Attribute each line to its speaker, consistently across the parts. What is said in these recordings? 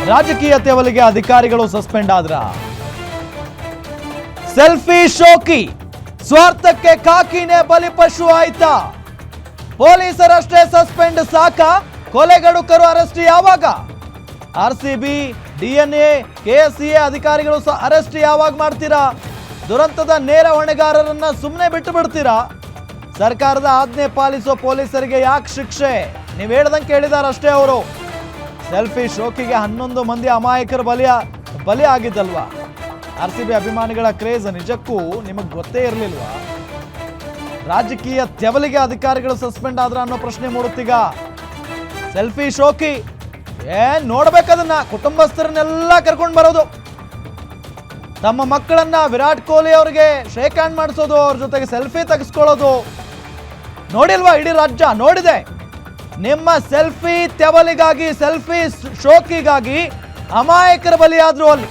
Speaker 1: ರಾಜಕೀಯ ತೆವಲಿಗೆ ಅಧಿಕಾರಿಗಳು ಸಸ್ಪೆಂಡ್ ಆದ್ರ. ಸೆಲ್ಫಿ ಶೋಕಿ ಸ್ವಾರ್ಥಕ್ಕೆ ಕಾಕಿನೇ ಬಲಿಪಶು ಆಯ್ತಾ? ಪೊಲೀಸರಷ್ಟೇ ಸಸ್ಪೆಂಡ್ ಸಾಕ? ಕೊಲೆಗಡುಕರು ಅರೆಸ್ಟ್ ಯಾವಾಗ? ಆರ್ಸಿಬಿ, ಡಿಎನ್ಎ, ಕೆಎಸ್ಸಿಎ ಅಧಿಕಾರಿಗಳು ಅರೆಸ್ಟ್ ಯಾವಾಗ ಮಾಡ್ತೀರಾ? ದುರಂತದ ನೇರ ಹೊಣೆಗಾರರನ್ನ ಸುಮ್ಮನೆ ಬಿಟ್ಟು ಬಿಡ್ತೀರಾ? ಸರ್ಕಾರದ ಆಜ್ಞೆ ಪಾಲಿಸೋ ಪೊಲೀಸರಿಗೆ ಯಾಕೆ ಶಿಕ್ಷೆ? ನೀವು ಹೇಳ್ದಂಗೆ ಕೇಳಿದಾರಷ್ಟೇ ಅವರು. ಸೆಲ್ಫಿ ಶೋಕಿಗೆ 11 ಮಂದಿ ಅಮಾಯಕರ ಬಲಿ ಆಗಿದ್ದಲ್ವಾ? ಆರ್ಸಿಬಿ ಅಭಿಮಾನಿಗಳ ಕ್ರೇಜ್ ನಿಜಕ್ಕೂ ನಿಮಗೆ ಗೊತ್ತೇ ಇರಲಿಲ್ವಾ? ರಾಜಕೀಯ ತೆವಲಿಗೆ ಅಧಿಕಾರಿಗಳು ಸಸ್ಪೆಂಡ್ ಆದ್ರ ಅನ್ನೋ ಪ್ರಶ್ನೆ ಮೂಡುತ್ತೀಗ. ಸೆಲ್ಫಿ ಶೋಕಿ ನೋಡ್ಬೇಕದನ್ನ, ಕುಟುಂಬಸ್ಥರನ್ನೆಲ್ಲ ಕರ್ಕೊಂಡು ಬರೋದು, ತಮ್ಮ ಮಕ್ಕಳನ್ನ ವಿರಾಟ್ ಕೊಹ್ಲಿ ಅವರಿಗೆ ಶೇಕ್ ಹ್ಯಾಂಡ್ ಮಾಡಿಸೋದು, ಅವ್ರ ಜೊತೆಗೆ ಸೆಲ್ಫಿ ತೆಗೆಸ್ಕೊಳ್ಳೋದು ನೋಡಿಲ್ವಾ? ಇಡೀ ರಾಜ್ಯ ನೋಡಿದೆ. ನಿಮ್ಮ ಸೆಲ್ಫಿ ತೆವಲಿಗಾಗಿ, ಸೆಲ್ಫಿ ಶೋಕಿಗಾಗಿ ಅಮಾಯಕರ ಬಲಿಯಾದ್ರು. ಅಲ್ಲಿ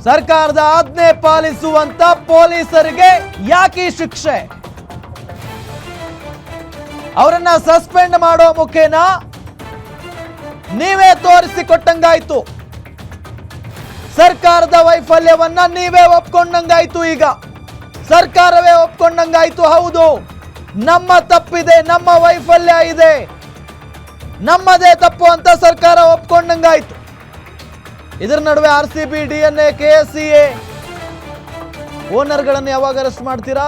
Speaker 1: ಸರ್ಕಾರದ ಆಜ್ಞೆ ಪಾಲಿಸುವಂತ ಪೊಲೀಸರಿಗೆ ಯಾಕೆ ಶಿಕ್ಷೆ? ಅವರನ್ನ ಸಸ್ಪೆಂಡ್ ಮಾಡೋ ಮುಖೇನ ನೀವೇ ತೋರಿಸಿಕೊಟ್ಟಂಗಾಯ್ತು. ಸರ್ಕಾರದ ವೈಫಲ್ಯವನ್ನ ನೀವೇ ಒಪ್ಕೊಂಡಂಗಾಯ್ತು. ಈಗ ಸರ್ಕಾರವೇ ಒಪ್ಕೊಂಡಂಗಾಯ್ತು. ಹೌದು, ನಮ್ಮ ತಪ್ಪಿದೆ, ನಮ್ಮ ವೈಫಲ್ಯ ಇದೆ, ನಮ್ಮದೇ ತಪ್ಪು ಅಂತ ಸರ್ಕಾರ ಒಪ್ಕೊಂಡಂಗಾಯ್ತು. ಇದರ ನಡುವೆ ಆರ್ಸಿಬಿ, ಡಿಎನ್ಎ, ಕೆಎಸ್ಸಿಎ ಓನರ್ಗಳನ್ನು ಯಾವಾಗ ಅರೆಸ್ಟ್ ಮಾಡ್ತೀರಾ?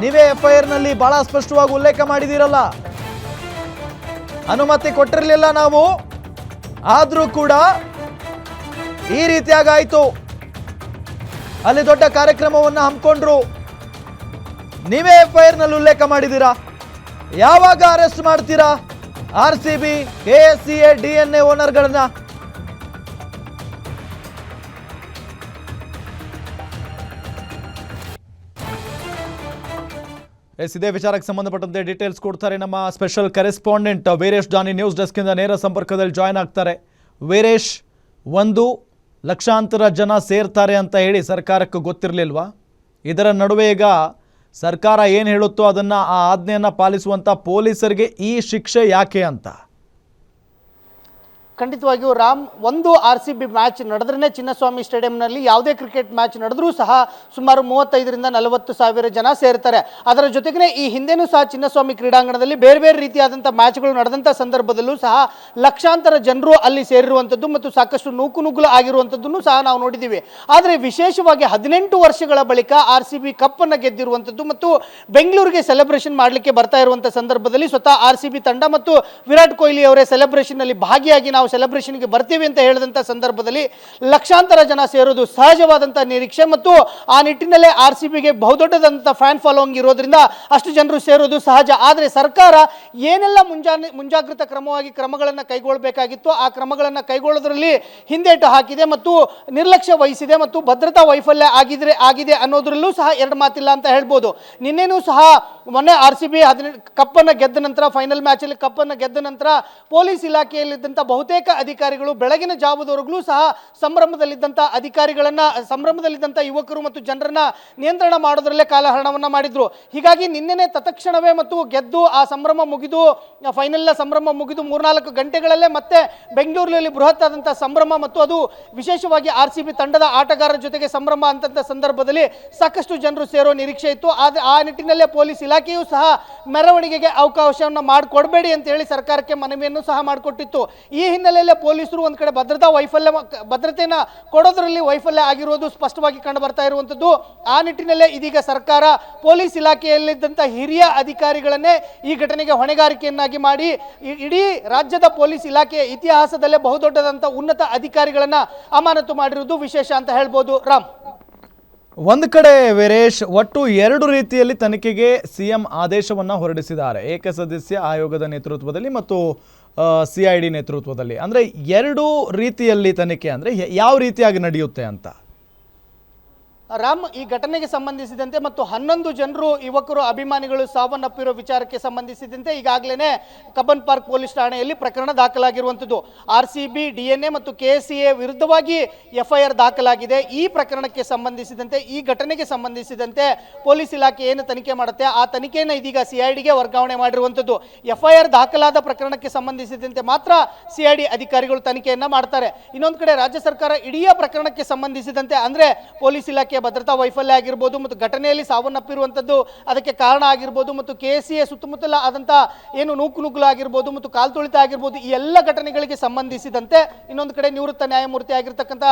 Speaker 1: ನೀವೇ ಎಫ್ಐಆರ್ ನಲ್ಲಿ ಬಹಳ ಸ್ಪಷ್ಟವಾಗಿ ಉಲ್ಲೇಖ ಮಾಡಿದಿರಲ್ಲ. ಅನುಮತಿ ಕೊಟ್ಟಿರಲಿಲ್ಲ ನಾವು, ಆದ್ರೂ ಕೂಡ ಈ ರೀತಿಯಾಗಾಯ್ತು. ಅಲ್ಲಿ ದೊಡ್ಡ ಕಾರ್ಯಕ್ರಮವನ್ನು ಹಮ್ಮಿಕೊಂಡ್ರು, ನೀವೇ ಎಫ್ಐಆರ್ ನಲ್ಲಿ ಉಲ್ಲೇಖ ಮಾಡಿದ್ದೀರಾ. ಯಾವಾಗ ಅರೆಸ್ಟ್ ಮಾಡ್ತೀರಾ ಆರ್ಸಿಬಿ, ಕೆಎಸ್ಸಿಎ, ಡಿಎನ್ಎ ಓನರ್ಗಳನ್ನ? ಇದೇ ವಿಚಾರಕ್ಕೆ ಸಂಬಂಧಪಟ್ಟಂತೆ ಡೀಟೇಲ್ಸ್ ಕೊಡ್ತಾರೆ ನಮ್ಮ ಸ್ಪೆಷಲ್ ಕರೆಸ್ಪಾಂಡೆಂಟ್ ವೀರೇಶ್ ಜಾನಿ. ನ್ಯೂಸ್ ಡೆಸ್ಕ್ ಇಂದ ನೇರ ಸಂಪರ್ಕದಲ್ಲಿ ಜಾಯ್ನ್ ಆಗ್ತಾರೆ. ವೀರೇಶ್, 1 ಲಕ್ಷಾಂತರ ಜನ ಸೇರ್ತಾರೆ ಅಂತ ಹೇಳಿ ಸರ್ಕಾರಕ್ಕೆ ಗೊತ್ತಿರಲಿಲ್ವಾ? ಇದರ ನಡುವೆ ಈಗ ಸರ್ಕಾರ ಏನು ಹೇಳುತ್ತೋ ಅದನ್ನು, ಆ ಆಜ್ಞೆಯನ್ನು ಪಾಲಿಸುವಂಥ ಪೊಲೀಸರಿಗೆ ಈ ಶಿಕ್ಷೆ ಯಾಕೆ ಅಂತ?
Speaker 2: ಖಂಡಿತವಾಗಿಯೂ ರಾಮ್, ಒಂದು ಆರ್ಸಿಬಿ ಮ್ಯಾಚ್ ನಡೆದ್ರೆ ಚಿನ್ನಸ್ವಾಮಿ ಸ್ಟೇಡಿಯಂನಲ್ಲಿ ಯಾವುದೇ ಕ್ರಿಕೆಟ್ ಮ್ಯಾಚ್ ನಡೆದ್ರೂ ಸಹ ಸುಮಾರು 35ರಿಂದ 40 ಸಾವಿರ ಜನ ಸೇರ್ತಾರೆ. ಅದರ ಜೊತೆಗೇ ಈ ಹಿಂದೆನೂ ಸಹ ಚಿನ್ನಸ್ವಾಮಿ ಕ್ರೀಡಾಂಗಣದಲ್ಲಿ ಬೇರೆ ಬೇರೆ ರೀತಿಯಾದಂಥ ಮ್ಯಾಚ್ಗಳು ನಡೆದಂಥ ಸಂದರ್ಭದಲ್ಲೂ ಸಹ ಲಕ್ಷಾಂತರ ಜನರು ಅಲ್ಲಿ ಸೇರಿರುವಂಥದ್ದು ಮತ್ತು ಸಾಕಷ್ಟು ನೂಕುನುಗ್ಗಲು ಆಗಿರುವಂಥದ್ದನ್ನು ಸಹ ನಾವು ನೋಡಿದ್ದೀವಿ. ಆದರೆ ವಿಶೇಷವಾಗಿ 18 ವರ್ಷಗಳ ಬಳಿಕ ಆರ್ಸಿಬಿ ಕಪ್ಪನ್ನು ಗೆದ್ದಿರುವಂಥದ್ದು ಮತ್ತು ಬೆಂಗಳೂರಿಗೆ ಸೆಲೆಬ್ರೇಷನ್ ಮಾಡಲಿಕ್ಕೆ ಬರ್ತಾ ಇರುವಂಥ ಸಂದರ್ಭದಲ್ಲಿ ಸ್ವತಃ ಆರ್ಸಿಬಿ ತಂಡ ಮತ್ತು ವಿರಾಟ್ ಕೊಹ್ಲಿ ಅವರೇ ಸೆಲೆಬ್ರೇಷನ್ನಲ್ಲಿ ಭಾಗಿಯಾಗಿ ನಾವು ಸೆಲೆಬ್ರೇಷನ್ಗೆ ಬರ್ತೀವಿ ಅಂತ ಹೇಳಿದಂಥ ಸಂದರ್ಭದಲ್ಲಿ ಲಕ್ಷಾಂತರ ಜನ ಸೇರೋದು ಸಹಜವಾದಂಥ ನಿರೀಕ್ಷೆ ಮತ್ತು ಆ ನಿಟ್ಟಿನಲ್ಲೇ ಆರ್ಸಿಬಿಗೆ ಬಹುದೊಡ್ಡದಂಥ ಫ್ಯಾನ್ ಫಾಲೋಯಿಂಗ್ ಇರೋದ್ರಿಂದ ಅಷ್ಟು ಜನರು ಸೇರೋದು ಸಹಜ. ಆದರೆ ಸರ್ಕಾರ ಏನೆಲ್ಲ ಮುಂಜಾಗ್ರತಾ ಕ್ರಮಗಳನ್ನು ಕೈಗೊಳ್ಳಬೇಕಾಗಿತ್ತು ಆ ಕ್ರಮಗಳನ್ನು ಕೈಗೊಳ್ಳೋದ್ರಲ್ಲಿ ಹಿಂದೇಟು ಹಾಕಿದೆ ಮತ್ತು ನಿರ್ಲಕ್ಷ್ಯ ವಹಿಸಿದೆ ಮತ್ತು ಭದ್ರತಾ ವೈಫಲ್ಯ ಆಗಿದೆ ಅನ್ನೋದ್ರಲ್ಲೂ ಸಹ ಎರಡು ಮಾತಿಲ್ಲ ಅಂತ ಹೇಳ್ಬೋದು. ನಿನ್ನೆನೂ ಸಹ ಮೊನ್ನೆ ಆರ್ಸಿಬಿ ಕಪ್ಪನ್ನು ಗೆದ್ದ ನಂತರ, ಫೈನಲ್ ಮ್ಯಾಚಲ್ಲಿ ಕಪ್ಪನ್ನು ಗೆದ್ದ ನಂತರ ಪೊಲೀಸ್ ಇಲಾಖೆಯಲ್ಲಿದ್ದಂಥ ಬಹುತೇಕ ಅಧಿಕಾರಿಗಳು ಬೆಳಗಿನ ಜಾವದವರೆಗೂ ಸಹ ಸಂಭ್ರಮದಲ್ಲಿದ್ದಂಥ ಯುವಕರು ಮತ್ತು ಜನರನ್ನ ನಿಯಂತ್ರಣ ಮಾಡೋದ್ರಲ್ಲೇ ಕಾಲಹರಣವನ್ನು ಮಾಡಿದ್ರು. ಹೀಗಾಗಿ ನಿನ್ನೆನೆ ತತ್ಕ್ಷಣವೇ ಮತ್ತು ಗೆದ್ದು ಆ ಸಂಭ್ರಮ ಮುಗಿದು, ಫೈನಲ್ನ ಸಂಭ್ರಮ ಮುಗಿದು 3-4 ಗಂಟೆಗಳಲ್ಲೇ ಮತ್ತೆ ಬೆಂಗಳೂರಿನಲ್ಲಿ ಬೃಹತ್ ಆದಂಥ ಸಂಭ್ರಮ ಮತ್ತು ಅದು ವಿಶೇಷವಾಗಿ ಆರ್ಸಿಬಿ ತಂಡದ ಆಟಗಾರರ ಜೊತೆಗೆ ಸಂಭ್ರಮ ಅಂತಂಥ ಸಂದರ್ಭದಲ್ಲಿ ಸಾಕಷ್ಟು ಜನರು ಸೇರೋ ನಿರೀಕ್ಷೆ ಇತ್ತು. ಆದರೆ ಆ ನಿಟ್ಟಿನಲ್ಲೇ ಪೊಲೀಸ್ ಇಲಾಖೆಯೂ ಸಹ ಮೆರವಣಿಗೆಗೆ ಅವಕಾಶವನ್ನು ಮಾಡಿಕೊಡಬೇಡಿ ಅಂತ ಹೇಳಿ ಸರ್ಕಾರಕ್ಕೆ ಮನವಿಯನ್ನು ಸಹ ಮಾಡಿಕೊಟ್ಟಿತ್ತು. ಈ ಹಿನ್ನೆಲೆಯಲ್ಲೇ ಪೊಲೀಸರು ಒಂದು ಕಡೆ ಭದ್ರತೆಯನ್ನು ಕೊಡೋದ್ರಲ್ಲಿ ವೈಫಲ್ಯ ಆಗಿರೋದು ಸ್ಪಷ್ಟವಾಗಿ ಕಂಡು ಬರ್ತಾ ಇರುವಂಥದ್ದು. ಆ ನಿಟ್ಟಿನಲ್ಲೇ ಇದೀಗ ಸರ್ಕಾರ ಪೊಲೀಸ್ ಇಲಾಖೆಯಲ್ಲಿದ್ದಂಥ ಹಿರಿಯ ಅಧಿಕಾರಿಗಳನ್ನೇ ಈ ಘಟನೆಗೆ ಹೊಣೆಗಾರಿಕೆಯನ್ನಾಗಿ ಮಾಡಿ ಇಡೀ ರಾಜ್ಯದ ಪೊಲೀಸ್ ಇಲಾಖೆಯ ಇತಿಹಾಸದಲ್ಲೇ ಬಹುದೊಡ್ಡದಂಥ ಉನ್ನತ ಅಧಿಕಾರಿಗಳನ್ನ ಅಮಾನತು ಮಾಡಿರುವುದು ವಿಶೇಷ ಅಂತ ಹೇಳ್ಬೋದು. ರಾಮ್,
Speaker 1: ಒಂದು ಕಡೆ ವೀರೇಶ್, ಒಟ್ಟು 2 ರೀತಿಯಲ್ಲಿ ತನಿಖೆಗೆ ಸಿಎಂ ಆದೇಶವನ್ನು ಹೊರಡಿಸಿದ್ದಾರೆ. ಏಕಸದಸ್ಯ ಆಯೋಗದ ನೇತೃತ್ವದಲ್ಲಿ ಮತ್ತು CID ನೇತೃತ್ವದಲ್ಲಿ. ಅಂದರೆ 2 ರೀತಿಯಲ್ಲಿ ತನಿಖೆ ಅಂದರೆ ಯಾವ ರೀತಿಯಾಗಿ ನಡೆಯುತ್ತೆ ಅಂತ?
Speaker 2: ರಾಮ್, ಈ ಘಟನೆಗೆ ಸಂಬಂಧಿಸಿದಂತೆ ಮತ್ತು 11 ಜನರು ಯುವಕರು ಅಭಿಮಾನಿಗಳು ಸಾವನ್ನಪ್ಪಿರೋ ವಿಚಾರಕ್ಕೆ ಸಂಬಂಧಿಸಿದಂತೆ ಈಗಾಗಲೇ ಕಬ್ಬನ್ ಪಾರ್ಕ್ ಪೊಲೀಸ್ ಠಾಣೆಯಲ್ಲಿ ಪ್ರಕರಣ ದಾಖಲಾಗಿರುವಂಥದ್ದು. RCB, DNA ಮತ್ತು KCA ವಿರುದ್ಧವಾಗಿ FIR ದಾಖಲಾಗಿದೆ. ಈ ಪ್ರಕರಣಕ್ಕೆ ಸಂಬಂಧಿಸಿದಂತೆ, ಈ ಘಟನೆಗೆ ಸಂಬಂಧಿಸಿದಂತೆ ಪೊಲೀಸ್ ಇಲಾಖೆ ಏನು ತನಿಖೆ ಮಾಡುತ್ತೆ ಆ ತನಿಖೆಯನ್ನು ಇದೀಗ CIDಗೆ ವರ್ಗಾವಣೆ ಮಾಡಿರುವಂಥದ್ದು. FIR ದಾಖಲಾದ ಪ್ರಕರಣಕ್ಕೆ ಸಂಬಂಧಿಸಿದಂತೆ ಮಾತ್ರ CID ಅಧಿಕಾರಿಗಳು ತನಿಖೆಯನ್ನು ಮಾಡ್ತಾರೆ. ಇನ್ನೊಂದು ಕಡೆ ರಾಜ್ಯ ಸರ್ಕಾರ ಇಡೀ ಪ್ರಕರಣಕ್ಕೆ ಸಂಬಂಧಿಸಿದಂತೆ ಅಂದರೆ ಪೊಲೀಸ್ ಇಲಾಖೆಯ ಭದ್ರತಾ ವೈಫಲ್ಯ ಆಗಿರ್ಬೋದು ಮತ್ತು ಘಟನೆಯಲ್ಲಿ ಸಾವನ್ನಪ್ಪಿರುವಂಥದ್ದು ಅದಕ್ಕೆ ಕಾರಣ ಆಗಿರ್ಬೋದು ಮತ್ತು KCA ಸುತ್ತಮುತ್ತಲ ಆದಂಥ ಏನು ನೂಕುನುಗ್ಗಲು ಆಗಿರ್ಬೋದು ಮತ್ತು ಕಾಲ್ತುಳಿತ ಆಗಿರ್ಬೋದು, ಈ ಎಲ್ಲ ಘಟನೆಗಳಿಗೆ ಸಂಬಂಧಿಸಿದಂತೆ ಇನ್ನೊಂದು ಕಡೆ ನಿವೃತ್ತ ನ್ಯಾಯಮೂರ್ತಿ ಆಗಿರ್ತಕ್ಕಂಥ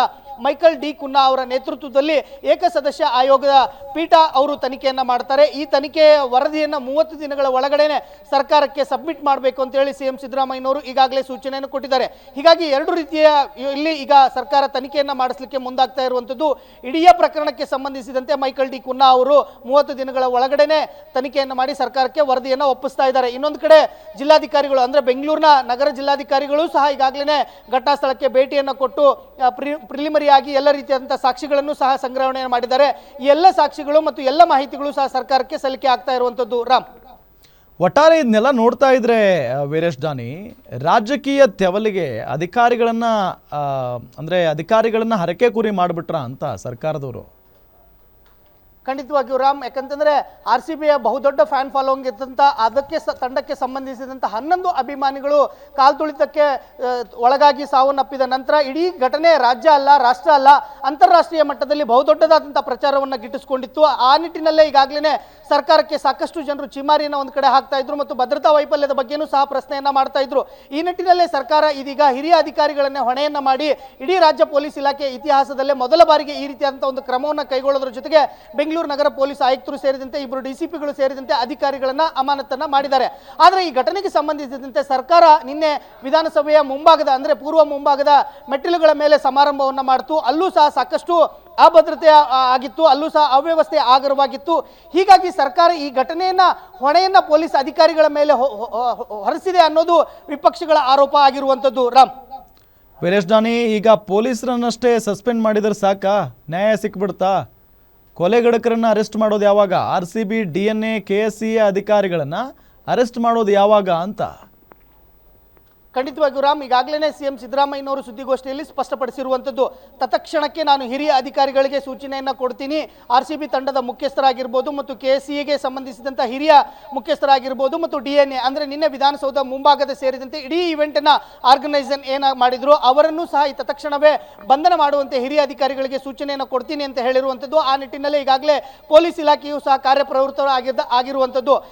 Speaker 2: ಮೈಕಲ್ ಡಿ ಕುನ್ನಾ ಅವರ ನೇತೃತ್ವದಲ್ಲಿ ಏಕಸದಸ್ಯ ಆಯೋಗದ ಪೀಠ ಅವರು ತನಿಖೆಯನ್ನು ಮಾಡ್ತಾರೆ. ಈ ತನಿಖೆಯ ವರದಿಯನ್ನು 30 ದಿನಗಳ ಒಳಗಡೆನೆ ಸರ್ಕಾರಕ್ಕೆ ಸಬ್ಮಿಟ್ ಮಾಡಬೇಕು ಅಂತೇಳಿ CM ಸಿದ್ದರಾಮಯ್ಯನವರು ಈಗಾಗಲೇ ಸೂಚನೆಯನ್ನು ಕೊಟ್ಟಿದ್ದಾರೆ. ಹೀಗಾಗಿ ಎರಡು ರೀತಿಯ ಇಲ್ಲಿ ಈಗ ಸರ್ಕಾರ ತನಿಖೆಯನ್ನು ಮಾಡಿಸಲಿಕ್ಕೆ ಮುಂದಾಗ್ತಾ ಇರುವಂಥದ್ದು. ಇಡೀ ಪ್ರಕರಣಕ್ಕೆ ಸಂಬಂಧಿಸಿದಂತೆ ಮೈಕಲ್ ಡಿ ಕುನ್ನಾ ಅವರು 30 ದಿನಗಳ ಒಳಗಡೆನೆ ತನಿಖೆಯನ್ನು ಮಾಡಿ ಸರ್ಕಾರಕ್ಕೆ ವರದಿಯನ್ನು ಒಪ್ಪಿಸ್ತಾ ಇದ್ದಾರೆ. ಇನ್ನೊಂದು ಕಡೆ ಜಿಲ್ಲಾಧಿಕಾರಿಗಳು ಅಂದರೆ ಬೆಂಗಳೂರಿನ ನಗರ ಜಿಲ್ಲಾಧಿಕಾರಿಗಳು ಸಹ ಈಗಾಗಲೇ ಘಟನಾ ಸ್ಥಳಕ್ಕೆ ಭೇಟಿಯನ್ನು ಕೊಟ್ಟು ಪ್ರಿಲಿಮಿನರಿ ಆಗಿ ಎಲ್ಲ ರೀತಿಯಾದಂಥ ಸಾಕ್ಷಿಗಳನ್ನು ಸಹ ಸಂಗ್ರಹಣೆ ಮಾಡಿದ್ದಾರೆ. ಈ ಎಲ್ಲ ಸಾಕ್ಷಿಗಳು ಮತ್ತು ಎಲ್ಲ ಮಾಹಿತಿಗಳು ಸಹ ಸರ್ಕಾರಕ್ಕೆ ಸಲ್ಲಿಕೆ ಆಗ್ತಾ ಇರುವಂಥದ್ದು. ರಾಮ್,
Speaker 1: ಒಟ್ಟಾರೆ ಇದನ್ನೆಲ್ಲ ನೋಡ್ತಾ ಇದ್ರೆ ವೀರೇಶ್ ದಾನಿ, ರಾಜಕೀಯ ತೆವಲಿಗೆ ಅಧಿಕಾರಿಗಳನ್ನ ಹರಕೆ ಕುರಿ ಮಾಡಿಬಿಟ್ರ ಅಂತ ಸರ್ಕಾರದವರು?
Speaker 2: ಖಂಡಿತವಾಗಿಯೂ ರಾಮ್, ಯಾಕಂತಂದ್ರೆ RCBಯ ಬಹುದೊಡ್ಡ ಫ್ಯಾನ್ ಫಾಲೋಯಿಂಗ್ ಇದ್ದಂಥ ಅದಕ್ಕೆ ತಂಡಕ್ಕೆ ಸಂಬಂಧಿಸಿದಂಥ 11 ಅಭಿಮಾನಿಗಳು ಕಾಲ್ತುಳಿತಕ್ಕೆ ಒಳಗಾಗಿ ಸಾವನ್ನಪ್ಪಿದ ನಂತರ ಇಡೀ ಘಟನೆ ರಾಜ್ಯ ಅಲ್ಲ, ರಾಷ್ಟ್ರ ಅಲ್ಲ, ಅಂತಾರಾಷ್ಟ್ರೀಯ ಮಟ್ಟದಲ್ಲಿ ಬಹುದೊಡ್ಡದಾದಂಥ ಪ್ರಚಾರವನ್ನು ಗಿಟ್ಟಿಸಿಕೊಂಡಿತ್ತು. ಆ ನಿಟ್ಟಿನಲ್ಲೇ ಈಗಾಗಲೇ ಸರ್ಕಾರಕ್ಕೆ ಸಾಕಷ್ಟು ಜನರು ಚಿಮಾರಿಯನ್ನು ಒಂದು ಕಡೆ ಹಾಕ್ತಾ ಇದ್ರು ಮತ್ತು ಭದ್ರತಾ ವೈಫಲ್ಯದ ಬಗ್ಗೆನೂ ಸಹ ಪ್ರಶ್ನೆಯನ್ನ ಮಾಡ್ತಾ ಇದ್ರು. ಈ ನಿಟ್ಟಿನಲ್ಲೇ ಸರ್ಕಾರ ಇದೀಗ ಹಿರಿಯ ಅಧಿಕಾರಿಗಳನ್ನೇ ಹೊಣೆಯನ್ನ ಮಾಡಿ ಇಡೀ ರಾಜ್ಯ ಪೊಲೀಸ್ ಇಲಾಖೆ ಇತಿಹಾಸದಲ್ಲೇ ಮೊದಲ ಬಾರಿಗೆ ಈ ರೀತಿಯಾದಂಥ ಒಂದು ಕ್ರಮವನ್ನು ಕೈಗೊಳ್ಳೋದ್ರ ಜೊತೆಗೆ ಬೆಂಗಳೂರು ನಗರ ಪೊಲೀಸ್ ಆಯುಕ್ತರು ಸೇರಿದಂತೆ 2 DCPಗಳು ಸೇರಿದಂತೆ ಅಧಿಕಾರಿಗಳನ್ನ ಅಮಾನತನ್ನ ಮಾಡಿದ್ದಾರೆ. ಆದರೆ ಈ ಘಟನೆಗೆ ಸಂಬಂಧಿಸಿದಂತೆ ಸರ್ಕಾರ ನಿನ್ನೆ ವಿಧಾನಸಭೆಯ ಮುಂಭಾಗದ ಅಂದರೆ ಪೂರ್ವ ಮುಂಭಾಗದ ಮೆಟ್ಟಿಲುಗಳ ಮೇಲೆ ಸಮಾರಂಭವನ್ನು ಮಾಡಿತು. ಅಲ್ಲೂ ಸಹ ಸಾಕಷ್ಟು ಅಭದ್ರತೆ ಆಗಿತ್ತು, ಅಲ್ಲೂ ಸಹ ಅವ್ಯವಸ್ಥೆ ಆಗರವಾಗಿತ್ತು. ಹೀಗಾಗಿ ಸರ್ಕಾರ ಈ ಘಟನೆಯನ್ನ ಹೊಣೆಯನ್ನ ಪೊಲೀಸ್ ಅಧಿಕಾರಿಗಳ ಮೇಲೆ ಹೊರಿಸಿದೆ ಅನ್ನೋದು ವಿಪಕ್ಷಗಳ ಆರೋಪ ಆಗಿರುವಂಥದ್ದು. ರಾಮ್,
Speaker 1: ವೀರೇಶ್ ದಾನಿ, ಈಗ ಪೊಲೀಸರನ್ನಷ್ಟೇ ಸಸ್ಪೆಂಡ್ ಮಾಡಿದ್ರೆ ಸಾಕಾ? ನ್ಯಾಯ ಸಿಕ್ಬಿಡ್ತಾ? ಕೊಲೆಗಡಕರನ್ನ ಅರೆಸ್ಟ್ ಮಾಡೋದು ಯಾವಾಗ? RCB, DNA, KCA ಅಧಿಕಾರಿಗಳನ್ನ ಅರೆಸ್ಟ್ ಮಾಡೋದು ಯಾವಾಗ ಅಂತ?
Speaker 2: ಖಂಡಿತವಾಗಿಯೂ ರಾಮ್, ಈಗಾಗಲೇ CM ಸಿದ್ದರಾಮಯ್ಯನವರು ಸುದ್ದಿಗೋಷ್ಠಿಯಲ್ಲಿ ಸ್ಪಷ್ಟಪಡಿಸಿರುವಂಥದ್ದು. ತತ್ಕ್ಷಣಕ್ಕೆ ನಾನು ಹಿರಿಯ ಅಧಿಕಾರಿಗಳಿಗೆ ಸೂಚನೆಯನ್ನು ಕೊಡ್ತೀನಿ. RCB ತಂಡದ ಮುಖ್ಯಸ್ಥರಾಗಿರ್ಬೋದು ಮತ್ತು KCAಗೆ ಸಂಬಂಧಿಸಿದಂಥ ಹಿರಿಯ ಮುಖ್ಯಸ್ಥರಾಗಿರ್ಬೋದು ಮತ್ತು DNA ಅಂದರೆ ನಿನ್ನೆ ವಿಧಾನಸೌಧ ಮುಂಭಾಗದ ಸೇರಿದಂತೆ ಇಡೀ ಇವೆಂಟನ್ನು ಆರ್ಗನೈಸೇಷನ್ ಏನ ಮಾಡಿದ್ರು ಅವರನ್ನು ಸಹ ಈ ತಕ್ಷಣವೇ ಬಂಧನ ಮಾಡುವಂತೆ ಹಿರಿಯ ಅಧಿಕಾರಿಗಳಿಗೆ ಸೂಚನೆಯನ್ನು ಕೊಡ್ತೀನಿ ಅಂತ ಹೇಳಿರುವಂಥದ್ದು. ಆ ನಿಟ್ಟಿನಲ್ಲಿ ಈಗಾಗಲೇ ಪೊಲೀಸ್ ಇಲಾಖೆಯು ಸಹ ಕಾರ್ಯಪ್ರವೃತ್ತರಾಗಿರುವಂಥದ್ದು.